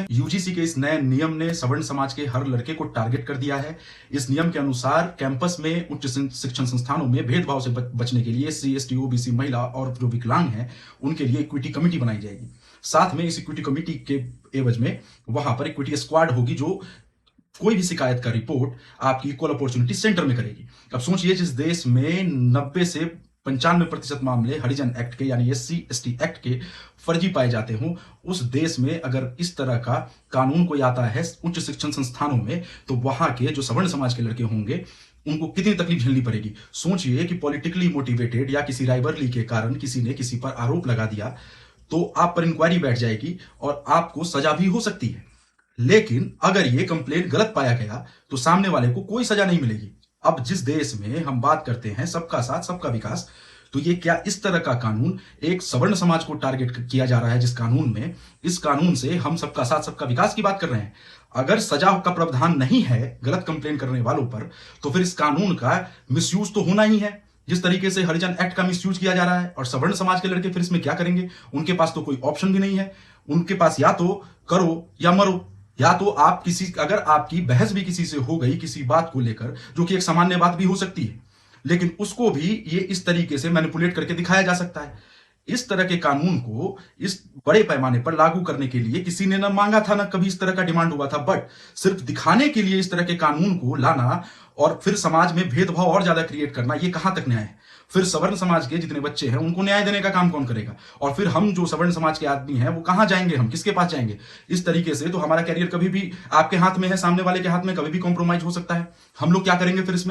UGC के इस नए नियम ने सवर्ण समाज के हर लड़के को टारगेट कर दिया है। इस नियम के अनुसार कैंपस में उच्च शिक्षण संस्थानों में भेदभाव से बचने के लिए एससी, एसटी, ओबीसी, महिला और जो विकलांग हैं उनके लिए इक्विटी कमेटी बनाई जाएगी। साथ में इस इक्विटी कमेटी के एवज में वहां पर इक्विटी स्क्वाड होगी जो कोई भी शिकायत का रिपोर्ट आपकी इक्वल अपॉर्चुनिटी सेंटर में करेगी। अब सोचिए, जिस देश में 90 से 95% मामले हरिजन एक्ट के यानी एससी एसटी एक्ट के फर्जी पाए जाते हों, उस देश में अगर इस तरह का कानून कोई आता है उच्च शिक्षण संस्थानों में, तो वहां के जो सवर्ण समाज के लड़के होंगे उनको कितनी तकलीफ झेलनी पड़ेगी। सोचिए कि पॉलिटिकली मोटिवेटेड या किसी राइवलरी के कारण किसी ने किसी पर आरोप लगा दिया तो आप पर इंक्वायरी बैठ जाएगी और आपको सजा भी हो सकती है। लेकिन अगर ये कंप्लेंट गलत पाया गया तो सामने वाले को कोई सजा नहीं मिलेगी। अब जिस देश में हम बात करते हैं सबका साथ सबका विकास, तो ये क्या इस तरह का कानून एक सवर्ण समाज को टारगेट किया जा रहा है? जिस कानून में, इस कानून से हम सबका साथ सबका विकास की बात कर रहे हैं। अगर सजा का प्रावधान नहीं है गलत कंप्लेन करने वालों पर, तो फिर इस कानून का मिसयूज तो होना ही है। जिस तरीके से हरिजन एक्ट का मिसयूज किया जा रहा है, और सवर्ण समाज के लड़के फिर इसमें क्या करेंगे? उनके पास तो कोई ऑप्शन भी नहीं है। उनके पास या तो करो या मरो, या तो आप अगर आपकी बहस भी किसी से हो गई किसी बात को लेकर, जो कि एक सामान्य बात भी हो सकती है, लेकिन उसको भी ये इस तरीके से मैनिपुलेट करके दिखाया जा सकता है। इस तरह के कानून को इस बड़े पैमाने पर लागू करने के लिए किसी ने ना मांगा था, ना कभी इस तरह का डिमांड हुआ था, बट सिर्फ दिखाने के लिए इस तरह के कानून को लाना और फिर समाज में भेदभाव और ज्यादा क्रिएट करना, ये कहां तक न्याय है? फिर सवर्ण समाज के जितने बच्चे हैं उनको न्याय देने का काम कौन करेगा? और फिर हम जो सवर्ण समाज के आदमी हैं वो कहां जाएंगे? हम किसके पास जाएंगे? इस तरीके से तो हमारा कैरियर कभी भी आपके हाथ में है, सामने वाले के हाथ में कभी भी कॉम्प्रोमाइज हो सकता है। हम लोग क्या करेंगे फिर इसमें?